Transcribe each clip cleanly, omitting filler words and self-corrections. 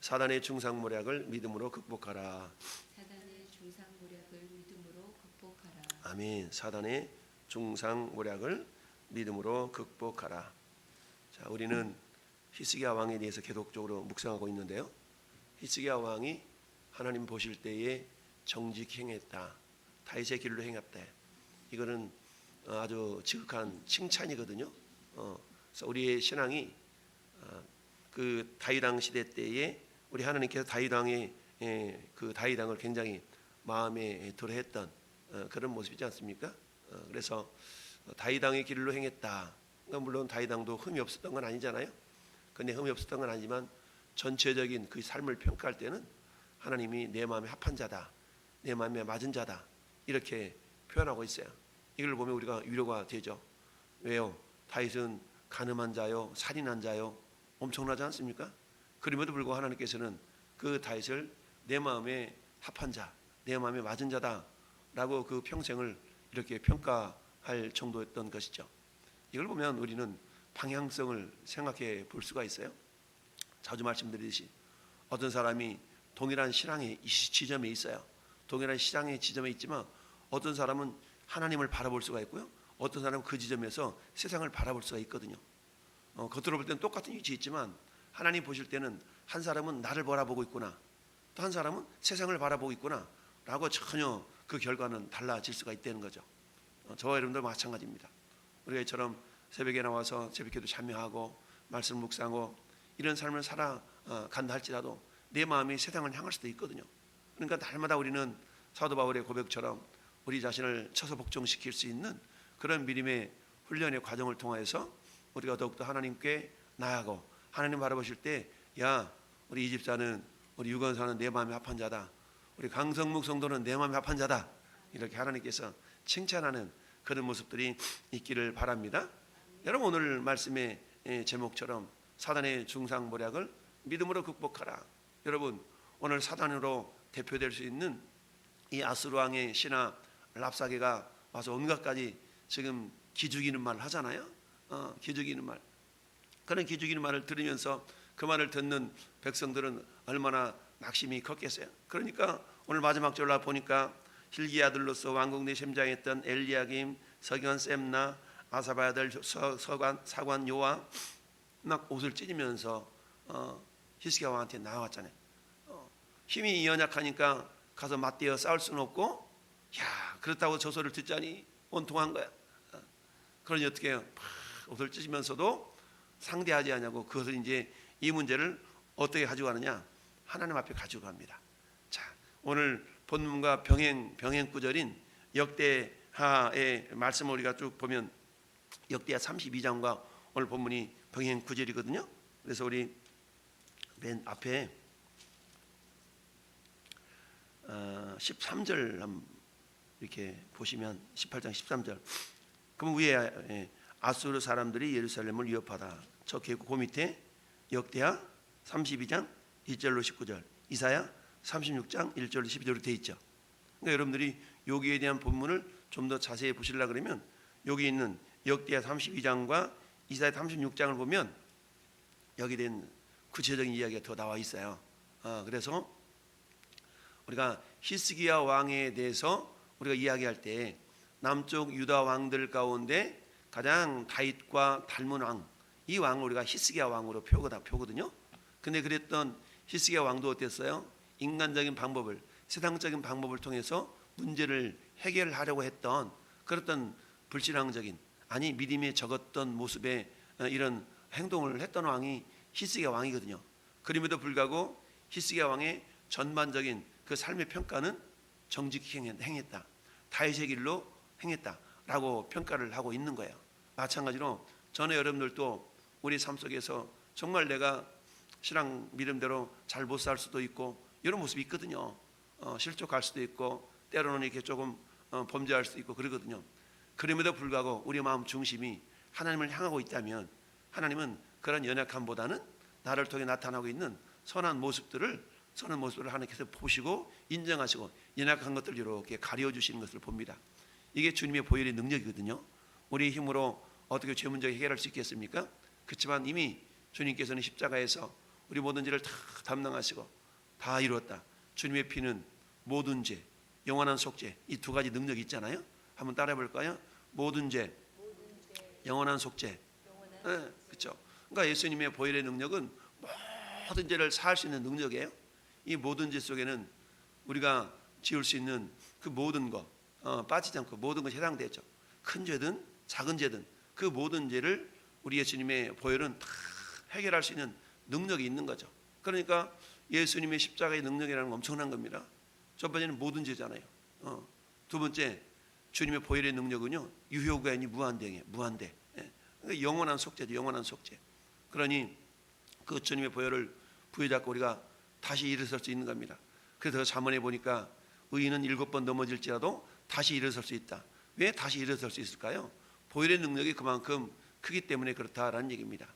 사단의 중상모략을 믿음으로 극복하라. 사단의 중상모략을 믿음으로 극복하라. 아멘. 사단의 중상모략을 믿음으로 극복하라. 자, 우리는 히스기야 왕에 대해서 계속적으로 묵상하고 있는데요. 히스기야 왕이 하나님 보실 때에 정직히 행했다, 다윗의 길로 행했다. 이거는 아주 지극한 칭찬이거든요. 그래서 우리의 신앙이 그 다윗 왕 시대 때에 우리 하나님께서 다윗 왕의 그 다윗 왕을 굉장히 마음에 들어했던 그런 모습이지 않습니까? 그래서 다윗 왕의 길로 행했다. 그러니까 물론 다윗 왕도 흠이 없었던 건 아니잖아요. 근데 흠이 없었던 건 아니지만 전체적인 그 삶을 평가할 때는 하나님이 내 마음에 합한 자다, 내 마음에 맞은 자다, 이렇게 표현하고 있어요. 이걸 보면 우리가 위로가 되죠. 왜요? 다윗은 간음한 자요, 살인한 자요, 엄청나지 않습니까? 그럼에도 불구하고 하나님께서는 그 다윗을 내 마음에 합한 자, 내 마음에 맞은 자다라고 그 평생을 이렇게 평가할 정도였던 것이죠. 이걸 보면 우리는 방향성을 생각해 볼 수가 있어요. 자주 말씀드리듯이 어떤 사람이 동일한 신앙의 지점에 있어요. 동일한 신앙의 지점에 있지만 어떤 사람은 하나님을 바라볼 수가 있고요, 어떤 사람은 그 지점에서 세상을 바라볼 수가 있거든요. 겉으로 볼 때는 똑같은 위치에 있지만 하나님 보실 때는 한 사람은 나를 바라보고 있구나, 또 한 사람은 세상을 바라보고 있구나 라고 전혀 그 결과는 달라질 수가 있다는 거죠. 저와 여러분도 마찬가지입니다. 우리가 이처럼 새벽에 나와서 새벽기도 참여하고 말씀 묵상하고 이런 삶을 살아간다 할지라도 내 마음이 세상을 향할 수도 있거든요. 그러니까 날마다 우리는 사도 바울의 고백처럼 우리 자신을 쳐서 복종시킬 수 있는 그런 믿음의 훈련의 과정을 통해서 우리가 더욱더 하나님께 나아가고, 하나님 바라보실 때 야, 우리 이 집사는, 우리 유건사는 내 마음에 합한 자다, 우리 강성묵 성도는 내 마음에 합한 자다, 이렇게 하나님께서 칭찬하는 그런 모습들이 있기를 바랍니다. 여러분, 오늘 말씀의 제목처럼 사단의 중상모략을 믿음으로 극복하라. 여러분, 오늘 사단으로 대표될 수 있는 이 아수르 왕의 신하 랍사게가 와서 온갖 가지 지금 기죽이는 말을 하잖아요. 기죽이는 말. 그런 기죽이는 말을 들으면서 그 말을 듣는 백성들은 얼마나 낙심이 컸겠어요. 그러니까 오늘 마지막 절로 보니까 hil기의 아들로서 왕궁 내 셈장했던 엘리야김, 서기관 셈나, 아사바의 아들 사관 요아 막 옷을 찢으면서 히스기야 왕한테 나왔잖아요. 힘이 연약하니까 가서 맞대어 싸울 수는 없고, 야, 그렇다고 저 소리를 듣자니 원통한 거야. 그러니 어떻게 해요? 옷을 찢으면서도 상대하지 않냐고, 그것을 이제 이 문제를 어떻게 가지고 가느냐? 하나님 앞에 가지고 갑니다. 자, 오늘 본문과 병행 구절인 역대하의 말씀을 우리가 쭉 보면 역대하 32장과 오늘 본문이 병행 구절이거든요. 그래서 우리 맨 앞에 13절 이렇게 보시면 18장 13절. 그럼 위에 아수르 사람들이 예루살렘을 위협하다. 저 계곡 그 밑에 역대하 32장 1절로 19절, 이사야 36장 1절로 12절로 되어 있죠. 그러니까 여러분들이 여기에 대한 본문을 좀 더 자세히 보시려고 그러면 여기 있는 역대하 32장과 이사야 36장을 보면 여기에 대한 구체적인 이야기가 더 나와 있어요. 그래서 우리가 히스기야 왕에 대해서 우리가 이야기할 때 남쪽 유다 왕들 가운데 가장 다윗과 닮은 왕, 이 왕을 우리가 히스기야 왕으로 표거든요. 근데 그랬던 히스기야 왕도 어땠어요? 인간적인 방법을, 세상적인 방법을 통해서 문제를 해결하려고 했던 그랬던 불신앙적인, 아니 믿음에 적었던 모습의 이런 행동을 했던 왕이 히스기야 왕이거든요. 그럼에도 불구하고 히스기야 왕의 전반적인 그 삶의 평가는 정직히 행했다, 다윗의 길로 행했다라고 평가를 하고 있는 거예요. 마찬가지로 전에 여러분들도 우리 삶 속에서 정말 내가 신앙 믿음대로 잘 못 살 수도 있고 이런 모습이 있거든요. 실족할 수도 있고 때로는 이렇게 조금 범죄할 수도 있고 그러거든요. 그럼에도 불구하고 우리 마음 중심이 하나님을 향하고 있다면 하나님은 그런 연약함보다는 나를 통해 나타나고 있는 선한 모습들을 하나님께서 보시고 인정하시고 연약한 것들을 이렇게 가려주시는 것을 봅니다. 이게 주님의 보혈의 능력이거든요. 우리의 힘으로 어떻게 죄 문제 해결할 수 있겠습니까? 그렇지만 이미 주님께서는 십자가에서 우리 모든 죄를 다 담당하시고 다 이루었다. 주님의 피는 모든 죄, 영원한 속죄, 이 두 가지 능력이 있잖아요. 한번 따라해 볼까요? 모든 죄, 영원한 속죄. 그렇죠. 그러니까 예수님의 보혈의 능력은 모든 죄를 사할 수 있는 능력이에요. 이 모든 죄 속에는 우리가 지을 수 있는 그 모든 거 빠지지 않고 모든 것이 해당되죠. 큰 죄든 작은 죄든 그 모든 죄를 우리 예수님의 보혈은 다 해결할 수 있는 능력이 있는 거죠. 그러니까 예수님의 십자가의 능력이라는 건 엄청난 겁니다. 첫 번째는 모든 죄잖아요. 두 번째 주님의 보혈의 능력은요 유효가 아니 무한대예요. 무한대. 그러니까 영원한 속죄죠. 영원한 속죄. 그러니 그 주님의 보혈을 부여잡고 우리가 다시 일어설 수 있는 겁니다. 그래서 잠언에 보니까 의인은 7번 넘어질지라도 다시 일어설 수 있다. 왜 다시 일어설 수 있을까요? 보혈의 능력이 그만큼 크기 때문에 그렇다라는 얘기입니다.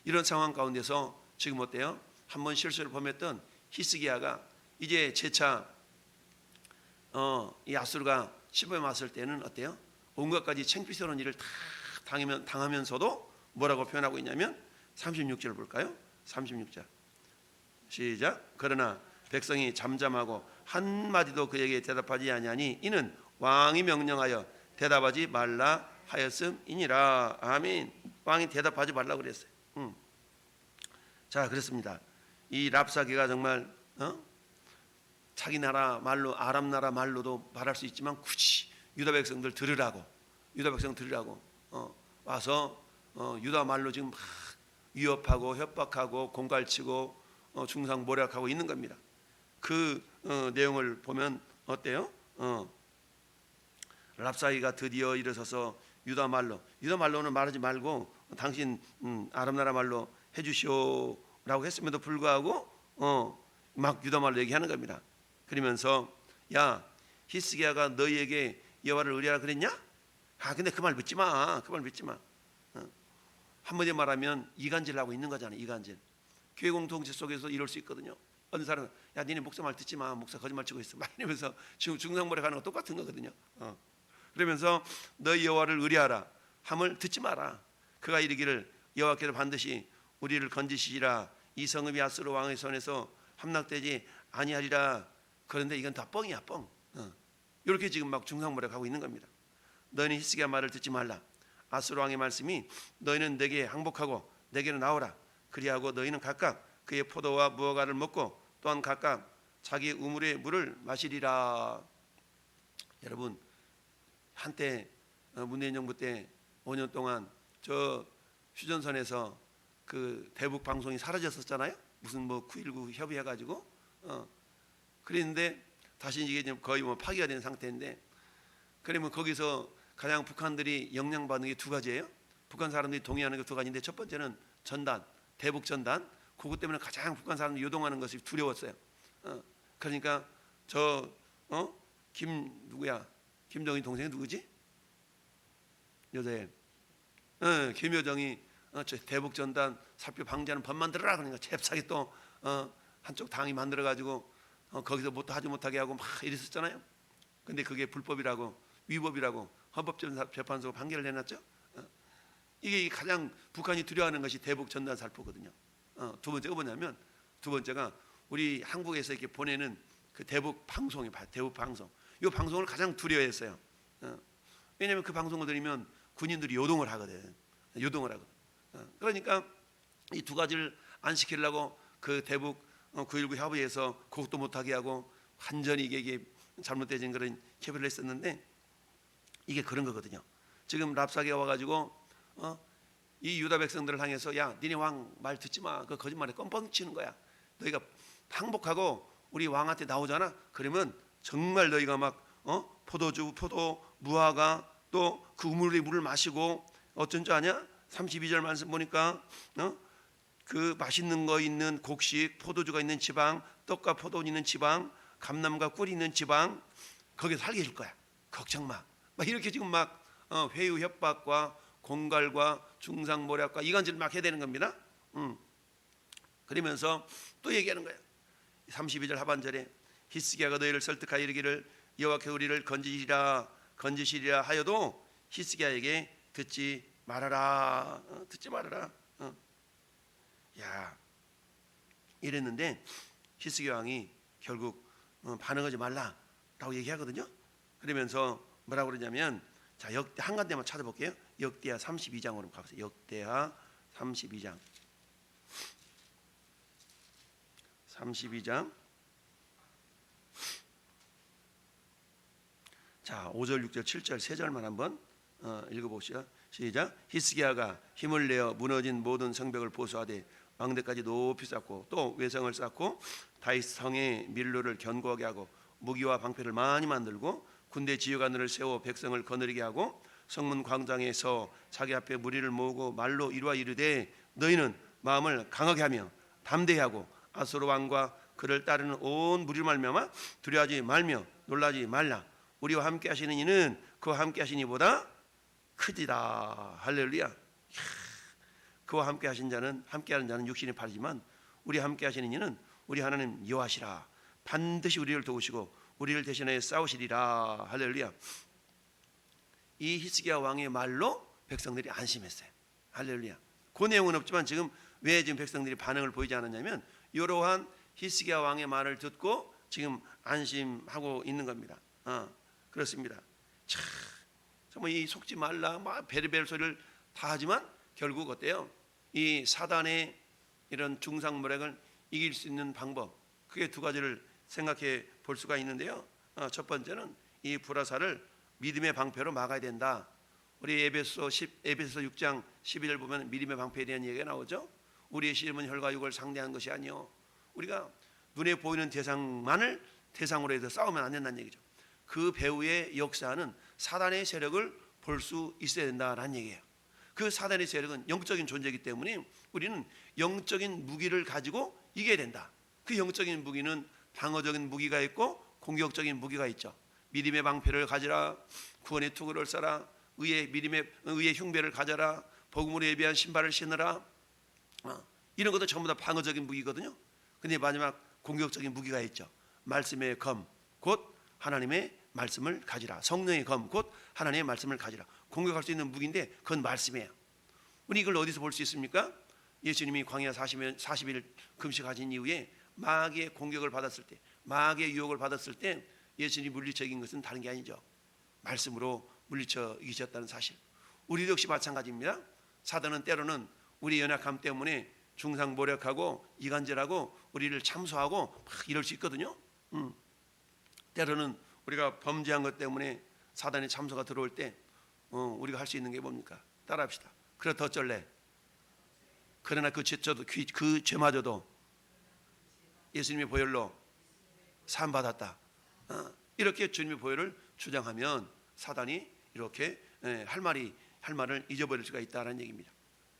이런 상황 가운데서 지금 어때요? 한번 실수를 범했던 히스기야가 이제 재차 이 아수르가 시범에 왔을 때는 어때요? 온갖 가지 창피스러운 일을 다 당하면서도 뭐라고 표현하고 있냐면 36절 볼까요? 36절 시작. 그러나 백성이 잠잠하고 한마디도 그에게 대답하지 아니하니 이는 왕이 명령하여 대답하지 말라 하였음이니라. 아멘. 왕이 대답하지 말라고 그랬어요. 자, 그렇습니다. 이 랍사게가 정말 자기 나라 말로 아람 나라 말로도 말할 수 있지만 굳이 유다 백성들 들으라고 와서 유다 말로 지금 막 위협하고 협박하고 공갈치고 중상모략하고 있는 겁니다. 그 내용을 보면 어때요? 랍사게가 드디어 일어서서 유다 말로는 말하지 말고 당신 아람 나라 말로 해주시오라고 했음에도 불구하고 막 유다 말로 얘기하는 겁니다. 그러면서 야 히스기야가 너희에게 여호와를 의뢰하라 그랬냐? 근데 그 말 믿지 마. 한마디로 말하면 이간질을 하고 있는 거잖아요. 이간질. 교회 공동체 속에서 이럴 수 있거든요. 어느 사람은 야 니네 목사 말 듣지 마. 목사 거짓말 치고 있어. 막 이러면서 지금 중상모략 하는 거 똑같은 거거든요. 그러면서 너희 여호와를 의뢰하라 함을 듣지 마라. 그가 이르기를 여호와께서 반드시 우리를 건지시리라. 이 성읍이 아수르 왕의 손에서 함락되지 아니하리라. 그런데 이건 다 뻥이야 뻥. 이렇게 지금 막 중상모략하고 있는 겁니다. 너희는 히스기야 말을 듣지 말라. 아수르 왕의 말씀이 너희는 내게 항복하고 내게로 나오라. 그리하고 너희는 각각 그의 포도와 무화과를 먹고 또한 각각 자기 우물의 물을 마시리라. 여러분 한때 문재인 정부 때 5년 동안 저 휴전선에서 그 대북 방송이 사라졌었잖아요. 무슨 뭐 9.19 협의해가지고 그랬는데 다시 이게 좀 거의 뭐 파기가 된 상태인데 그러면 거기서 가장 북한들이 영향받는 게 두 가지예요. 북한 사람들이 동의하는 게 두 가지인데 첫 번째는 전단, 대북 전단. 그것 때문에 가장 북한 사람들이 요동하는 것이 두려웠어요. 그러니까 김정일 동생이 누구지? 여자애. 김여정이 저 대북 전단 살펴 방지하는 법 만들어라 그러니까 잽싸게 또 한쪽 당이 만들어 가지고 거기서 못 하지 못하게 하고 막 이랬었잖아요. 근데 그게 불법이라고 위법이라고 헌법재판소가 판결을 내놨죠. 이게 가장 북한이 두려워하는 것이 대북 전단 살포거든요. 두 번째가 뭐냐면 두 번째가 우리 한국에서 이렇게 보내는 그 대북 방송이 대북 방송. 이 방송을 가장 두려워했어요. 왜냐하면 그 방송을 들으면 군인들이 요동을 하거든. 그러니까 이 두 가지를 안 시키려고 그 대북 9.19 협의에서 그것도 못하게 하고 완전히 이게 잘못되진 그런 협의를 했었는데 이게 그런 거거든요. 지금 랍사게가 와가지고 이 유다 백성들을 향해서 야 니네 왕 말 듣지 마. 그 거짓말에 껌뻥치는 거야. 너희가 항복하고 우리 왕한테 나오잖아. 그러면 정말 너희가 막 포도주, 포도, 무화과 또 그 우물의 물을 마시고 어쩐 줄 아냐? 32절 말씀 보니까 그 맛있는 거 있는 곡식, 포도주가 있는 지방, 떡과 포도 있는 지방, 감남과 꿀이 있는 지방 거기서 살게 해줄 거야. 걱정 마. 막 이렇게 지금 막 회유 협박과 공갈과 중상모략과 이간질을 막 해야 되는 겁니다. 그러면서 또 얘기하는 거야. 32절 하반절에 히스기야가 너희를 설득하여 이르기를 여호와께서 우리를 건지시리라 하여도 히스기야에게 듣지 말아라. 야, 이랬는데 히스기야 왕이 결국 반응하지 말라라고 얘기하거든요. 그러면서 뭐라고 그러냐면, 자, 역대 한 군데만 찾아볼게요. 역대하 32장으로 가보세요. 역대하 32장. 32장. 자, 5절, 6절, 7절, 3절만 한번 읽어봅시다. 시작. 히스기야가 힘을 내어 무너진 모든 성벽을 보수하되 왕대까지 높이 쌓고 또 외성을 쌓고 다윗 성의 밀로를 견고하게 하고 무기와 방패를 많이 만들고 군대 지휘관들을 세워 백성을 거느리게 하고 성문 광장에서 자기 앞에 무리를 모으고 말로 이루어 이르되 너희는 마음을 강하게 하며 담대히 하고 아수르 왕과 그를 따르는 온 무리를 말미암아 두려워하지 말며 놀라지 말라. 우리와 함께 하시는 이는 그와 함께 하신 이보다 크지다. 할렐루야. 그와 함께 하신 자는, 함께하는 자는 육신이 팔이지만 우리와 함께 하시는 이는 우리 하나님 여호와시라. 반드시 우리를 도우시고 우리를 대신하여 싸우시리라. 할렐루야. 이 히스기야 왕의 말로 백성들이 안심했어요. 할렐루야. 그 내용은 없지만 지금 왜 지금 백성들이 반응을 보이지 않았냐면 이러한 히스기야 왕의 말을 듣고 지금 안심하고 있는 겁니다. 그렇습니다. 참 정말 이 속지 말라 막 베르벨 소리를 다 하지만 결국 어때요? 이 사단의 이런 중상모략을 이길 수 있는 방법, 그게 두 가지를 생각해 볼 수가 있는데요. 첫 번째는 이 불화살을 믿음의 방패로 막아야 된다. 우리 에베소 6장 12절 보면 믿음의 방패에 대한 얘기가 나오죠. 우리의 시험은 혈과 육을 상대한 것이 아니요, 우리가 눈에 보이는 대상만을 대상으로 해서 싸우면 안 된다는 얘기죠. 그 배후의 역사는 사단의 세력을 볼 수 있어야 된다는 얘기예요. 그 사단의 세력은 영적인 존재이기 때문에 우리는 영적인 무기를 가지고 이겨야 된다. 그 영적인 무기는 방어적인 무기가 있고 공격적인 무기가 있죠. 믿음의 방패를 가지라, 구원의 투구를 써라, 의의 흉배를 가져라, 복음으로 예비한 신발을 신으라. 이런 것도 전부 다 방어적인 무기거든요. 근데 마지막 공격적인 무기가 있죠. 말씀의 검, 곧 하나님의 말씀을 가지라. 성령의 검, 곧 하나님의 말씀을 가지라. 공격할 수 있는 무기인데 그건 말씀이에요. 우리 이걸 어디서 볼 수 있습니까? 예수님이 광야 40일 금식하신 이후에 마귀의 공격을 받았을 때, 마귀의 유혹을 받았을 때 예수님이 물리쳐 이긴 것은 다른 게 아니죠. 말씀으로 물리쳐 이기셨다는 사실. 우리도 역시 마찬가지입니다. 사단은 때로는 우리 연약함 때문에 중상모략하고 이간질하고 우리를 참소하고 막 이럴 수 있거든요. 때로는 우리가 범죄한 것 때문에 사단의 참소가 들어올 때 우리가 할 수 있는 게 뭡니까? 따라합시다. 그렇다 어쩔래? 그러나 그 죄마저도 예수님의 보혈로 사함받았다. 이렇게 주님의 보혈을 주장하면 사단이 이렇게 할 말을 잊어버릴 수가 있다는 얘기입니다.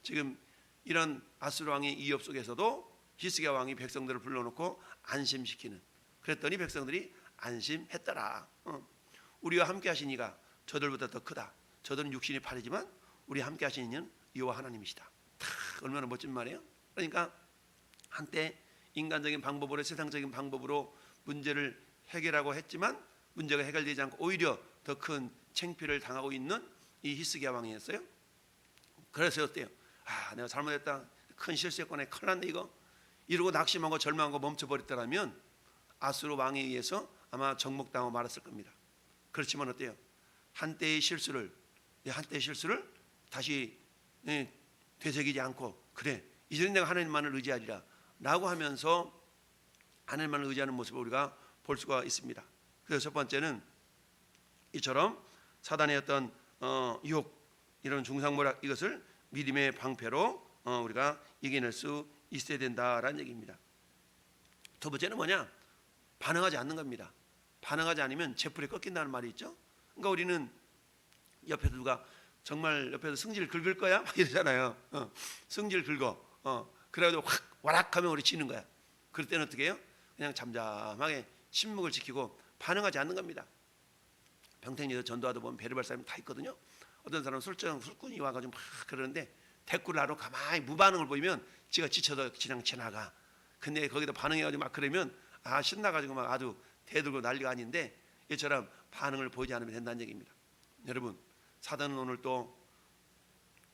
지금 이런 아수르 왕의 이협 속에서도 히스기야 왕이 백성들을 불러놓고 안심시키는, 그랬더니 백성들이 안심했더라. 우리와 함께 하신 이가 저들보다 더 크다. 저들은 육신이 팔이지만 우리 함께 하신 이는 여호와 하나님이시다. 얼마나 멋진 말이에요. 그러니까 한때 인간적인 방법으로, 세상적인 방법으로 문제를 해결하고 했지만 문제가 해결되지 않고 오히려 더 큰 창피를 당하고 있는 이 히스기야 왕이었어요. 그래서 어때요? 내가 잘못했다, 큰 실수했거나 큰일 났네 이거, 이러고 낙심하고 절망하고 멈춰버렸더라면 아수르 왕에 의해서 아마 정복당하고 말았을 겁니다. 그렇지만 어때요? 한때의 실수를 다시 되새기지 않고, 그래 이제는 내가 하나님만을 의지하리라 라고 하면서 하나님만을 의지하는 모습을 우리가 볼 수가 있습니다. 그래서 첫 번째는 이처럼 사단의 어떤 유혹, 이런 중상모략, 이것을 믿음의 방패로 우리가 이겨낼 수 있어야 된다라는 얘기입니다. 두 번째는 뭐냐? 반응하지 않는 겁니다. 반응하지 않으면 재풀에 꺾인다는 말이 있죠. 그러니까 우리는 옆에서 누가 정말 옆에서 승질 긁을 거야? 막 이러잖아요. 승질 긁어. 그래가지고 확 와락하면 우리 지는 거야. 그럴 때는 어떻게 해요? 그냥 잠잠하게 침묵을 지키고 반응하지 않는 겁니다. 평택리에서 전도하다 보면 베르발 사람이 다 있거든요. 어떤 사람은 술꾼이 와가지고 막 그러는데 대꾸를 하러 가만히 무반응을 보이면 지가 지쳐서 그냥 지나가. 근데 거기다 반응해가지고 막 그러면 신나가지고 막 아주 대들고 난리가 아닌데, 이처럼 반응을 보이지 않으면 된다는 얘기입니다. 여러분, 사단은 오늘 또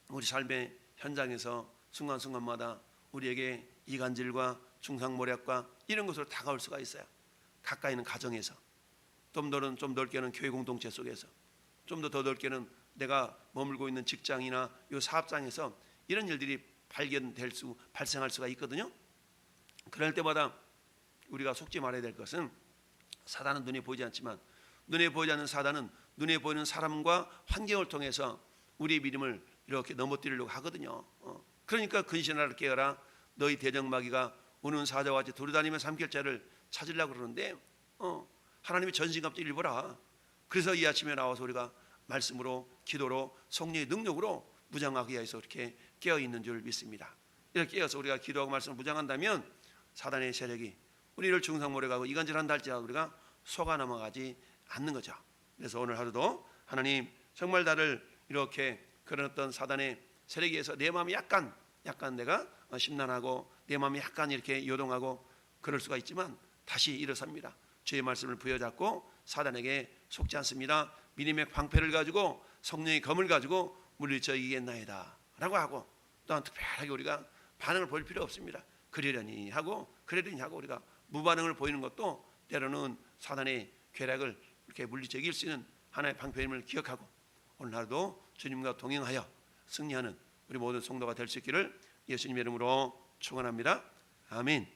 우리 삶의 현장에서 순간순간마다 우리에게 이간질과 중상모략과 이런 것으로 다가올 수가 있어요. 가까이 있는 가정에서, 좀 넓게는 교회 공동체 속에서, 좀 더 넓게는 내가 머물고 있는 직장이나 요 사업장에서 이런 일들이 발생할 수가 있거든요. 그럴 때마다 우리가 속지 말아야 될 것은, 사단은 눈에 보이지 않지만 눈에 보이지 않는 사단은 눈에 보이는 사람과 환경을 통해서 우리의 믿음을 이렇게 넘어뜨리려고 하거든요. 그러니까 근신하라 깨어라, 너희 대적마귀가 우는 사자와 같이 돌아다니며 삼킬 자를 찾으려고 그러는데 하나님이 전신갑주를 입어라. 그래서 이 아침에 나와서 우리가 말씀으로, 기도로, 성령의 능력으로 무장하기 위해서 이렇게 깨어있는 줄 믿습니다. 이렇게 깨어서 우리가 기도하고 말씀을 무장한다면 사단의 세력이 우리를 중상모략하고 이간질한다 할지라도 우리가 속아 넘어가지 않는 거죠. 그래서 오늘 하루도 하나님, 정말 나를 이렇게 그런 어떤 사단의 세력에 의해서 내 마음이 약간 내가 심란하고 내 마음이 약간 이렇게 요동하고 그럴 수가 있지만 다시 일어섭니다. 주의 말씀을 부여잡고 사단에게 속지 않습니다. 믿음의 방패를 가지고 성령의 검을 가지고 물리쳐 이기겠나이다 라고 하고, 또한 특별하게 우리가 반응을 보일 필요 없습니다. 그러려니 하고 우리가 무반응을 보이는 것도 때로는 사단의 괴락을 이렇게 물리쳐 이길 수 있는 하나의 방패임을 기억하고, 오늘 하루도 주님과 동행하여 승리하는 우리 모든 성도가 될 수 있기를 예수님의 이름으로 축원합니다. 아멘.